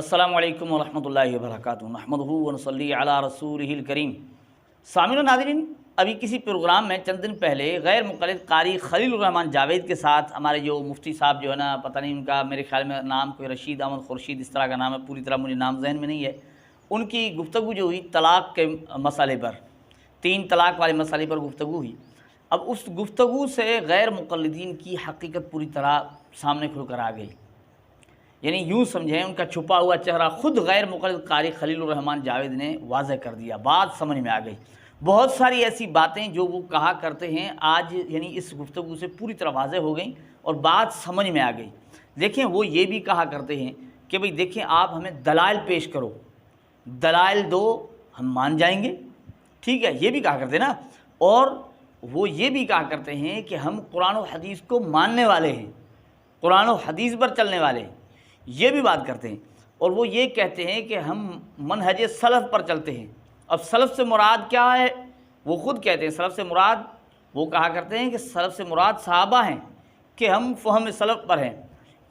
السلام علیکم ورحمۃ اللہ وبرکاتہ نحمدہ ونصلی علی رسولہ الکریم۔ سامعین و ناظرین، ابھی کسی پروگرام میں چند دن پہلے غیر مقلد قاری خلیل الرحمن جاوید کے ساتھ ہمارے جو مفتی صاحب جو ہے نا، پتہ نہیں ان کا میرے خیال میں نام کوئی رشید احمد خورشید اس طرح کا نام ہے، پوری طرح مجھے نام ذہن میں نہیں ہے، ان کی گفتگو جو ہوئی طلاق کے مسئلے پر، 3 طلاق والے مسئلے پر گفتگو ہوئی۔ اب اس گفتگو سے غیر مقلدین کی حقیقت پوری طرح سامنے کھل کر آ گئی، یعنی یوں سمجھیں ان کا چھپا ہوا چہرہ خود غیر مقلد قاری خلیل الرحمن جاوید نے واضح کر دیا، بات سمجھ میں آ گئی۔ بہت ساری ایسی باتیں جو وہ کہا کرتے ہیں آج یعنی اس گفتگو سے پوری طرح واضح ہو گئیں اور بات سمجھ میں آ گئی۔ دیکھیں وہ یہ بھی کہا کرتے ہیں کہ بھئی دیکھیں آپ ہمیں دلائل پیش کرو، دلائل دو ہم مان جائیں گے، ٹھیک ہے، یہ بھی کہا کرتے ہیں نا۔ اور وہ یہ بھی کہا کرتے ہیں کہ ہم قرآن و حدیث کو ماننے والے ہیں، قرآن و حدیث پر چلنے والے ہیں، یہ بھی بات کرتے ہیں۔ اور وہ یہ کہتے ہیں کہ ہم منہج سلف پر چلتے ہیں۔ اب سلف سے مراد کیا ہے؟ وہ خود کہتے ہیں سلف سے مراد، وہ کہا کرتے ہیں کہ سلف سے مراد صحابہ ہیں، کہ ہم فہم سلف پر ہیں،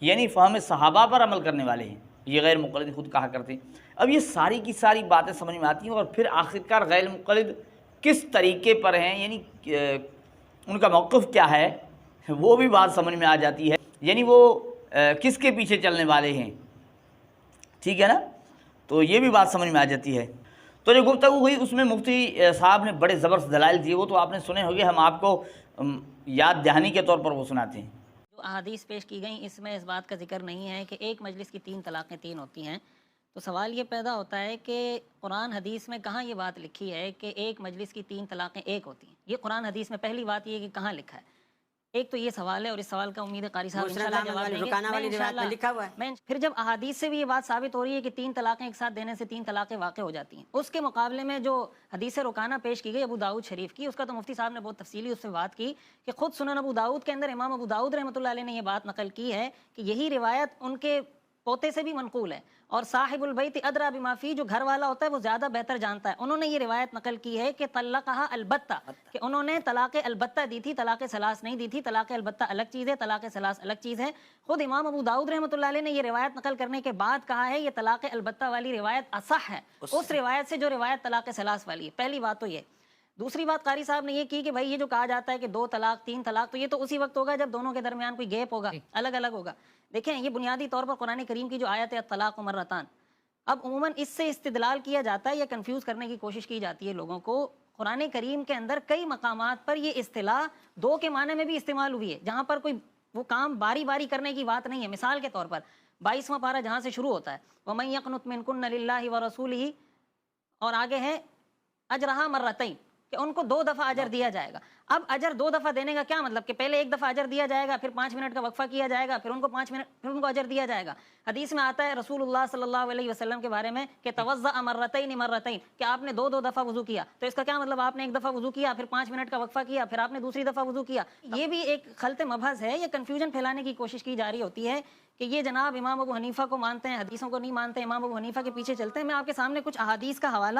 یعنی فہم صحابہ پر عمل کرنے والے ہیں، یہ غیر مقلد خود کہا کرتے ہیں۔ اب یہ ساری کی ساری باتیں سمجھ میں آتی ہیں، اور پھر آخرکار غیر مقلد کس طریقے پر ہیں، یعنی ان کا موقف کیا ہے، وہ بھی بات سمجھ میں آ جاتی ہے، یعنی وہ کس کے پیچھے چلنے والے ہیں، ٹھیک ہے نا، تو یہ بھی بات سمجھ میں آ جاتی ہے۔ تو جو گفتگو ہوئی اس میں مفتی صاحب نے بڑے زبردست دلائل دیے، وہ تو آپ نے سنے ہوگے، ہم آپ کو یاد دہانی کے طور پر وہ سناتے ہیں۔ جو احادیث پیش کی گئیں اس میں اس بات کا ذکر نہیں ہے کہ ایک مجلس کی 3 طلاقیں 3 ہوتی ہیں، تو سوال یہ پیدا ہوتا ہے کہ قرآن حدیث میں کہاں یہ بات لکھی ہے کہ ایک مجلس کی 3 طلاقیں 1 ہوتی ہیں؟ یہ قرآن حدیث میں پہلی بات یہ ہے کہ کہاں لکھا ہے؟ ایک تو یہ سوال ہے، اور اس سوال کا امید ہے قاری صاحب انشاءاللہ جواب دیں گے۔ پھر جب احادیث سے بھی یہ بات ثابت ہو رہی ہے کہ 3 طلاقیں ایک ساتھ دینے سے 3 طلاقیں واقع ہو جاتی ہیں، اس کے مقابلے میں جو حدیث رکانہ پیش کی گئی ابو داؤد شریف کی، اس کا تو مفتی صاحب نے بہت تفصیلی اس سے بات کی کہ خود سنن ابو داؤد کے اندر امام ابو داؤد رحمۃ اللہ علیہ نے یہ بات نقل کی ہے کہ یہی روایت ان کے پوتے سے بھی منقول ہے، اور صاحب البیت ادری بما فی، جو گھر والا ہوتا ہے وہ زیادہ بہتر جانتا ہے، انہوں نے یہ روایت نقل کی ہے کہ طلقہا البتہ، کہ انہوں نے طلاق البتہ دی تھی، طلاق ثلاث نہیں دی تھی۔ طلاق البتہ الگ چیز ہے، طلاق ثلاث الگ چیز ہے۔ خود امام ابو داؤد رحمۃ اللہ علیہ نے یہ روایت نقل کرنے کے بعد کہا ہے یہ طلاق البتہ والی روایت اصح ہے اس روایت سے جو روایت طلاق ثلاث والی ہے۔ پہلی بات تو یہ۔ دوسری بات قاری صاحب نے یہ کی کہ بھائی یہ جو کہا جاتا ہے کہ 2 طلاق 3 طلاق، تو یہ تو اسی وقت ہوگا جب دونوں کے درمیان کوئی گیپ ہوگا، الگ الگ ہوگا۔ دیکھیں یہ بنیادی طور پر قرآن کریم کی جو آیت ہے الطلاق مرتان، اب عموماً اس سے استدلال کیا جاتا ہے یا کنفیوز کرنے کی کوشش کی جاتی ہے لوگوں کو۔ قرآن کریم کے اندر کئی مقامات پر یہ اصطلاح 2 کے معنی میں بھی استعمال ہوئی ہے، جہاں پر کوئی وہ کام باری باری کرنے کی بات نہیں ہے۔ مثال کے طور پر 22واں پارہ جہاں سے شروع ہوتا ہے وَمَن يَقْنُتْ مِنكُنَّ لِلَّهِ وَرَسُولِهِ، اور آگے ہے اجرہا مرتین، کہ ان کو 2 دفعہ اجر دیا جائے گا۔ اب اجر 2 دفعہ دینے کا کیا مطلب کہ پہلے 1 دفعہ اجر دیا جائے گا، پھر 5 منٹ کا وقفہ کیا جائے گا، پھر ان کو 5 منٹ پھر ان کو اجر دیا جائے گا۔ حدیث میں آتا ہے رسول اللہ صلی اللہ علیہ وسلم کے بارے میں کہ توضأ مرتین مرتین، کہ آپ نے 2 دفعہ وضو کیا، تو اس کا کیا مطلب آپ نے 1 دفعہ وضو کیا، پھر 5 منٹ کا وقفہ کیا، پھر آپ نے دوسری دفعہ وضو کیا۔ یہ بھی ایک خلط مبحث ہے، یہ کنفیوژن پھیلانے کی کوشش کی جا رہی ہوتی ہے کہ یہ جناب امام ابو حنیفہ کو مانتے ہیں، حدیثوں کو نہیں مانتے، امام ابو حنیفہ کے پیچھے چلتے ہیں۔ میں آپ کے سامنے کچھ احادیث کا حوالہ،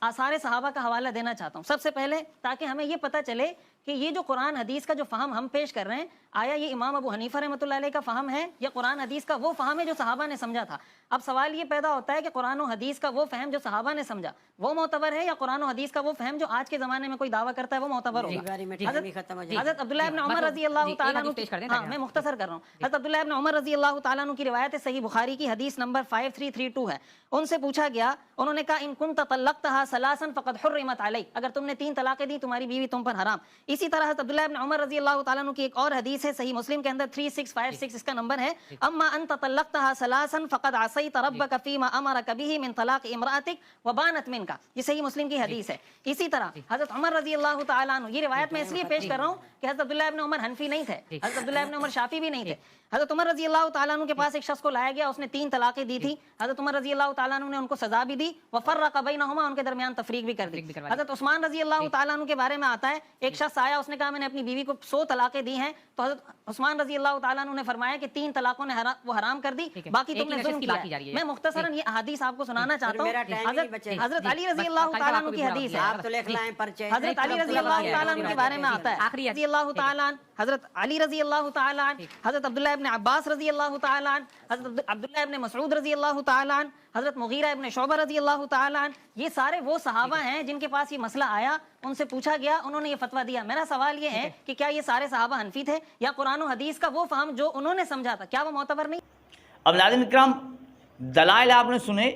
آثار صحابہ کا حوالہ دینا چاہتا ہوں سب سے پہلے، تاکہ ہمیں یہ پتہ چلے کہ یہ جو قرآن حدیث کا جو فہم ہم پیش کر رہے ہیں، آیا یہ امام ابو حنیفہ رحمۃ اللہ علیہ کا فہم ہے یا قرآن حدیث کا وہ فہم ہے جو صحابہ نے سمجھا تھا؟ اب سوال یہ پیدا ہوتا ہے کہ قرآن و حدیث کا وہ فہم جو صحابہ نے سمجھا وہ معتبر ہے، یا قرآن و حدیث کا وہ فہم جو آج کے زمانے میں کوئی دعویٰ کرتا ہے وہ معتبر ہوگا؟ حضرت عبداللہ ابن عمر رضی اللہ تعالیٰ عنہ، میں مختصر کر رہا ہوں، حضرت عبداللہ ابن عمر رضی اللہ تعالیٰ عنہ کی روایت ہے، صحیح بخاری کی حدیث نمبر 5332 ہے۔ ان سے پوچھا گیا، انہوں نے کہا ان کنت طلقتها ثلاثا فقد حرمت علیک، اگر تم نے 3 طلاقیں دی تمہاری بیوی تم پر حرام۔ اسی طرح حضرت عبداللہ ابن عمر رضی اللہ تعالیٰ عنہ کی ایک اور حدیث ہے، صحیح مسلم کے اندر 3656 اس کا نمبر ہے، اما انت طلقتها ثلاثا فقد عصیت ربک فیما امرک به من طلاق امرأتک وبانت منک، یہ صحیح مسلم کی حدیث ہے۔ اسی طرح حضرت عمر رضی اللہ تعالیٰ عنہ، یہ روایت میں اس لیے پیش کر رہا ہوں کہ حضرت عبداللہ ابن عمر حنفی نہیں تھے، حضرت عبداللہ ابن عمر شافعی بھی نہیں تھے۔ حضرت عمر رضی اللہ تعالیٰ عنہ کے پاس ایک شخص کو لایا گیا، اس نے 3 طلاقیں دی تھی، حضرت عمر رضی اللہ تعالیٰ عنہ نے ان کو سزا بھی دی، وفرق بینہما، ان کے درمیان تفریق بھی کر دی۔ حضرت عثمان رضی اللہ تعالیٰ عنہ کے بارے میں آتا ہے، ایک شخص آیا، اس نے کہا میں نے اپنی بیوی کو 100 طلاقیں دی ہیں، تو حضرت عثمان رضی اللہ تعالیٰ عنہ نے فرمایا کہ 3 طلاقوں نے وہ حرام کر دی، باقی تم نے ظلم کیا ہے۔ میں مختصراً یہ احادیث آپ کو سنانا چاہتا ہوں۔ حضرت علی رضی اللہ تعالیٰ عنہ کی حدیث ہے، حضرت علی رضی اللہ تعالیٰ عنہ کے بارے میں آتا ہے، رضی اللہ تعالیٰ حضرت علی رضی اللہ تعالیٰ عنہ، حضرت عبداللہ ابن عباس رضی اللہ تعالیٰ عنہ، حضرت عبداللہ ابن مسعود رضی اللہ تعالیٰ عنہ، حضرت مغیرہ ابن شعبہ رضی اللہ تعالیٰ عنہ، یہ سارے وہ صحابہ ہیں جن کے پاس یہ مسئلہ آیا، ان سے پوچھا گیا، انہوں نے یہ فتویٰ دیا۔ میرا سوال یہ ہے کہ کیا یہ سارے صحابہ حنفی تھے، یا قرآن و حدیث کا وہ فہم جو انہوں نے سمجھا تھا کیا وہ معتبر نہیں؟ اب ناظرین اکرام، دلائل آپ نے سنے،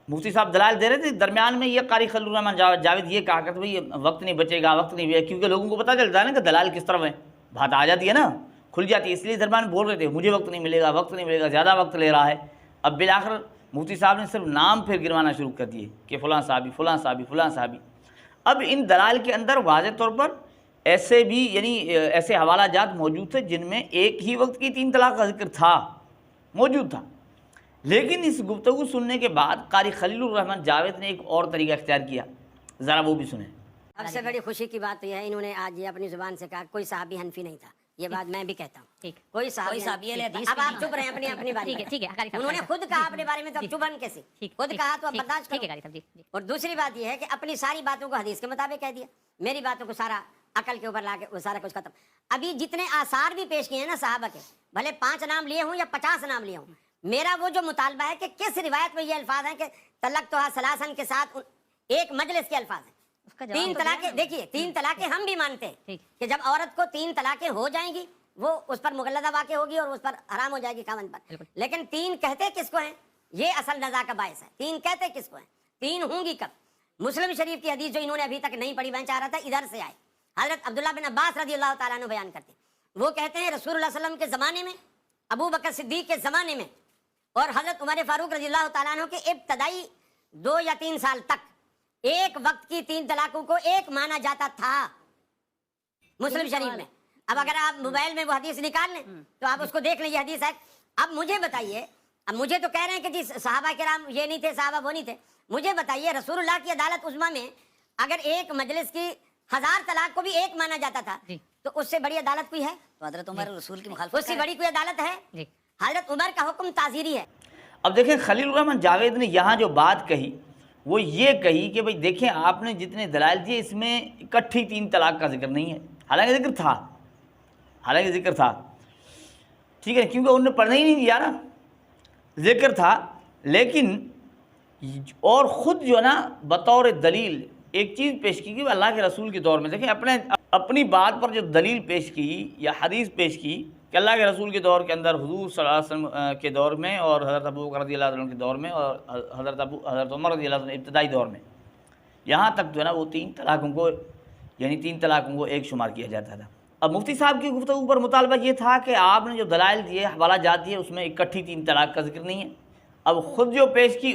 مفتی صاحب دلائل دے رہے تھے، درمیان میں یہ قاری خلیل الرحمن جاوید یہ کہا کرتے بھئی وقت نہیں بچے گا، وقت نہیں، کیونکہ لوگوں کو پتہ چلتا ہے نا کہ دلائل کس طرف ہیں، بات آ جاتی ہے نا، کھل جاتی ہے، اس لیے درمیان بول رہے تھے مجھے وقت نہیں ملے گا، وقت نہیں ملے گا، زیادہ وقت لے رہا ہے۔ اب بالآخر مفتی صاحب نے صرف نام پھر گروانا شروع کر دیے کہ فلاں صحابی فلاں صحابی فلاں صحابی۔ اب ان دلائل کے اندر واضح طور پر ایسے بھی ایسے حوالہ جات موجود تھے جن میں ایک ہی وقت کی 3 طلاق کا ذکر تھا، موجود تھا، لیکن اس گفتگو سننے کے بعد قاری خلیل الرحمن جاوید نے ایک اور طریقہ اختیار کیا، ذرا وہ بھی سنیں۔ سب سے بڑی خوشی کی بات یہ ہے انہوں نے آج یہ اپنی زبان سے کہا کوئی صحابی حنفی نہیں تھا، یہ بات میں بھی کہتا ہوں، کوئی صحابی اب آپ چپ رہے ہیں اپنی باری میں، انہوں نے خود کہا اپنے بارے میں، تو اب چبھن کیسے، خود کہا تو اب برداشت کرو۔ اور دوسری بات یہ ہے کہ اپنی ساری باتوں کو حدیث کے مطابق کہہ دیا، میری باتوں کو سارا عقل کے اوپر لا کے وہ سارا کچھ ختم۔ ابھی جتنے آثار بھی پیش کیے ہیں نا صحابہ کے، بھلے 5 نام لیے ہوں یا 50 نام لیے ہوں، میرا وہ جو مطالبہ ہے کہ کس روایت میں یہ الفاظ ہیں کہ طلقتھا ثلاثاً کے ساتھ ایک مجلس کے الفاظ ہیں۔ 3 طلاقیں، دیکھیے 3 طلاقیں ہم بھی مانتے ہیں کہ جب عورت کو 3 طلاقیں ہو جائیں گی وہ اس پر مغلظہ واقع ہوگی اور اس پر حرام ہو جائے گی خاوند پر، لیکن 3 کہتے کس کو ہیں، یہ اصل نزاع کا باعث ہے۔ 3 کہتے کس کو ہیں، 3 ہوں گی کب؟ مسلم شریف کی حدیث جو انہوں نے ابھی تک نہیں پڑھی، میں چاہ رہا تھا ادھر سے آئے، حضرت عبداللہ بن عباس رضی اللہ تعالیٰ عنہ بیان کرتے ہیں، وہ کہتے ہیں رسول اللہ صلی اللہ علیہ وسلم کے زمانے میں، ابو بکر صدیق کے زمانے میں اور حضرت عمر فاروق رضی اللہ تعالیٰ عنہ کے ابتدائی 2 یا 3 سال تک ایک وقت کی 3 طلاقوں کو ایک مانا جاتا تھا مسلم شریف میں۔ اب اگر آپ موبائل میں وہ حدیث نکال لیں تو آپ اس کو دیکھ لیں، یہ حدیث ہے۔ اب مجھے بتائیے، اب مجھے تو کہہ رہے ہیں کہ جی صحابہ کرام یہ نہیں تھے، صحابہ وہ نہیں تھے، مجھے بتائیے رسول اللہ کی عدالت عظمیٰ میں اگر ایک مجلس کی 1000 طلاق کو بھی ایک مانا جاتا تھا تو اس سے بڑی عدالت کوئی ہے؟ تو حضرت عمر رسول کی مخالفت اس سے بڑی کوئی عدالت ہے؟ حضرت عمر کا حکم تعزیری ہے۔ اب دیکھیں خلیل الرحمن جاوید نے یہاں جو بات کہی وہ یہ کہی کہ بھئی دیکھیں آپ نے جتنے دلائل دیے اس میں اکٹھی 3 طلاق کا ذکر نہیں ہے، حالانکہ ذکر تھا، ٹھیک ہے، کیونکہ انہوں نے پڑھنے ہی نہیں دیا نا، ذکر تھا، لیکن اور خود جو ہے نا بطور دلیل ایک چیز پیش کی کہ اللہ کے رسول کے دور میں، دیکھیں اپنی بات پر جو دلیل پیش کی یا حدیث پیش کی کہ اللہ کے رسول کے دور کے اندر حضور صلی اللہ علیہ وسلم کے دور میں اور حضرت ابو بکر رضی اللہ عنہ کے دور میں اور حضرت عمر رضی اللہ عنہ ابتدائی دور میں، یہاں تک جو ہے نا وہ 3 طلاقوں کو یعنی 3 طلاقوں کو ایک شمار کیا جاتا تھا۔ اب مفتی صاحب کی گفتگو پر مطالبہ یہ تھا کہ آپ نے جو دلائل دیے، حوالہ جات دیے، اس میں اکٹھی 3 طلاق کا ذکر نہیں ہے۔ اب خود جو پیش کی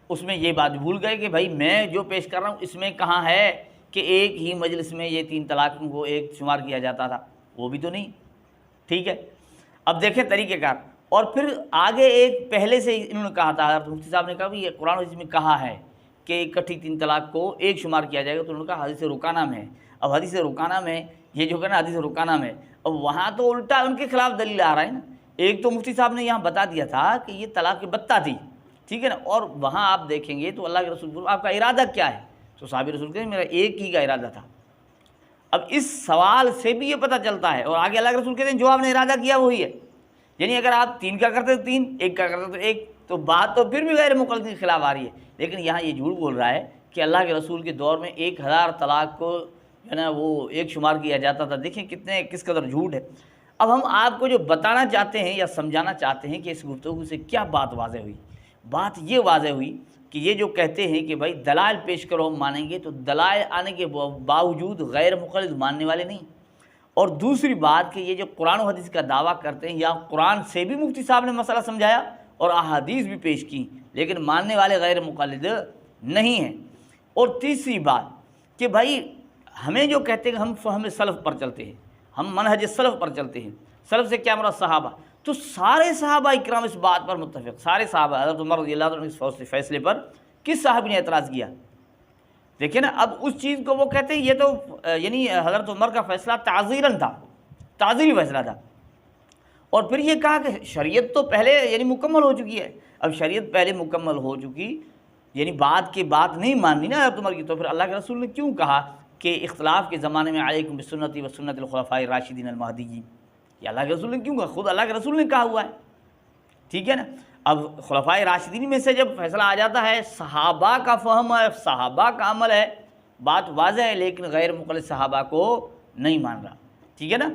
اس میں یہ بات بھول گئے کہ بھائی میں جو پیش کر رہا ہوں اس میں کہاں ہے کہ ایک ہی مجلس میں یہ 3 طلاقوں کو ایک شمار کیا جاتا تھا، وہ بھی تو نہیں، ٹھیک ہے۔ اب دیکھیں طریقہ کار، اور پھر آگے ایک پہلے سے انہوں نے کہا تھا، حضرت مفتی صاحب نے کہا کہ یہ قرآن و حدیث میں کہا ہے کہ اکٹھی 3 طلاق کو ایک شمار کیا جائے گا، تو انہوں نے کہا حدیث رکانہ میں ہے۔ اب حدیث رکانہ میں یہ جو کہنا حدیث رکانہ میں، اب وہاں تو الٹا ان کے خلاف دلیل آ رہا ہے نا۔ ایک تو مفتی صاحب نے یہاں بتا دیا تھا کہ یہ طلاق بتہ تھی، ٹھیک ہے نا، اور وہاں آپ دیکھیں گے تو اللہ کے رسول آپ کا ارادہ کیا ہے، تو صحابی رسول کہتے ہیں میرا ایک ہی کا ارادہ تھا۔ اب اس سوال سے بھی یہ پتہ چلتا ہے، اور آگے اللہ کے رسول کہتے ہیں جو آپ نے ارادہ کیا وہی ہے، یعنی اگر آپ 3 کا کرتے تو 3، 1 کا کرتے تو 1، تو بات تو پھر بھی غیر مقلد کے خلاف آ رہی ہے۔ لیکن یہاں یہ جھوٹ بول رہا ہے کہ اللہ کے رسول کے دور میں 1000 طلاق کو جو ہے نا وہ ایک شمار کیا جاتا تھا۔ دیکھیں کس قدر جھوٹ ہے۔ اب ہم آپ کو جو بتانا چاہتے ہیں یا سمجھانا چاہتے ہیں کہ اس گفتگو سے کیا بات واضح ہوئی، بات یہ واضح ہوئی کہ یہ جو کہتے ہیں کہ بھائی دلائل پیش کرو ہم مانیں گے، تو دلائل آنے کے باوجود غیر مقلد ماننے والے نہیں۔ اور دوسری بات کہ یہ جو قرآن و حدیث کا دعویٰ کرتے ہیں، یا قرآن سے بھی مفتی صاحب نے مسئلہ سمجھایا اور احادیث بھی پیش کی، لیکن ماننے والے غیر مقلد نہیں ہیں۔ اور تیسری بات کہ بھائی ہمیں جو کہتے ہیں کہ ہم فہم سلف پر چلتے ہیں، ہم منہج سلف پر چلتے ہیں، سلف سے کیا مراد صحابہ، تو سارے صحابہ اکرام اس بات پر متفق، سارے صحابہ، حضرت عمر رضی اللہ عنہ اس فیصلے پر کس صحابی نے اعتراض کیا؟ دیکھیں نا، اب اس چیز کو وہ کہتے ہیں یہ تو یعنی حضرت عمر کا فیصلہ تعزیراً تھا، تعزیری فیصلہ تھا، اور پھر یہ کہا کہ شریعت تو پہلے یعنی مکمل ہو چکی ہے۔ اب شریعت پہلے مکمل ہو چکی، یعنی بات کی بات نہیں ماننی نا حضرت عمر کی، تو پھر اللہ کے رسول نے کیوں کہا کہ اختلاف کے زمانے میں علیکم بسنتی و سنت الخلفاء الراشدین المہدیین، یہ اللہ کے رسول نے کیوں کہا؟ خود اللہ کے رسول نے کہا ہوا ہے، ٹھیک ہے نا۔ اب خلفاء راشدین میں سے جب فیصلہ آ جاتا ہے، صحابہ کا فہم ہے، صحابہ کا عمل ہے، بات واضح ہے، لیکن غیر مقلد صحابہ کو نہیں مان رہا، ٹھیک ہے نا،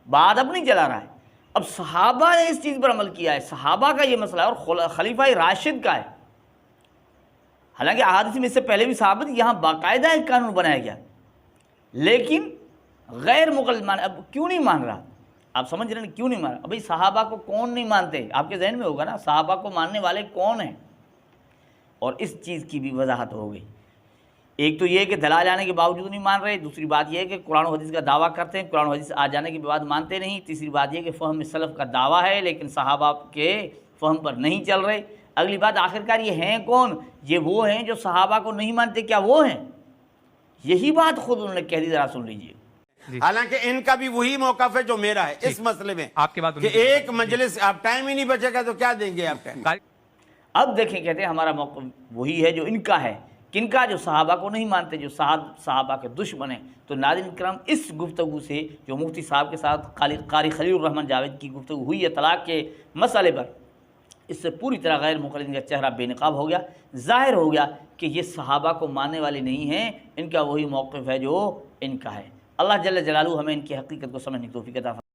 بات اب نہیں چلا رہا ہے۔ اب صحابہ نے اس چیز پر عمل کیا ہے، صحابہ کا یہ مسئلہ ہے، اور خلیفہ راشد کا ہے۔ حالانکہ احادیث میں اس سے پہلے بھی ثابت، یہاں باقاعدہ ایک قانون بنایا گیا، لیکن غیر مقلد مان، اب کیوں نہیں مان رہا؟ آپ سمجھ رہے ہیں کیوں نہیں مان رہا؟ ابھی صحابہ کو کون نہیں مانتے؟ آپ کے ذہن میں ہوگا نا، صحابہ کو ماننے والے کون ہیں؟ اور اس چیز کی بھی وضاحت ہو گئی۔ ایک تو یہ کہ دلائل آنے کے باوجود نہیں مان رہے، دوسری بات یہ ہے کہ قرآن و حدیث کا دعویٰ کرتے ہیں، قرآن و حدیث آ جانے کے بعد مانتے نہیں، تیسری بات یہ کہ فہم سلف کا دعویٰ ہے لیکن صحابہ کے فہم پر نہیں چل رہے۔ اگلی بات آخرکار یہ ہیں کون؟ یہ وہ ہیں جو صحابہ کو نہیں مانتے، کیا وہ ہیں؟ یہی بات خود انہوں نے کہہ دی، ذرا سن لیجئے۔ حالانکہ ان کا بھی وہی موقف ہے جو میرا ہے اس مسئلے میں، آپ کے بعد کہ ایک مجلس، آپ ٹائم ہی نہیں بچے گا تو کیا دیں گے آپ ٹائم؟ اب دیکھیں، کہتے ہیں ہمارا موقف وہی ہے جو ان کا ہے، کن کا؟ جو صحابہ کو نہیں مانتے، جو صحابہ کے دشمن ہیں۔ تو ناظرین کرام، اس گفتگو سے جو مفتی صاحب کے ساتھ قاری خلیل الرحمن جاوید کی گفتگو ہوئی ہے طلاق کے مسئلے پر، اس سے پوری طرح غیر مقلدین کا چہرہ بے نقاب ہو گیا، ظاہر ہو گیا کہ یہ صحابہ کو ماننے والے نہیں ہیں، ان کا وہی موقف ہے جو ان کا ہے۔ اللہ جل جلالہ ہمیں ان کی حقیقت کو سمجھنے کی توفیق عطا فرمائے۔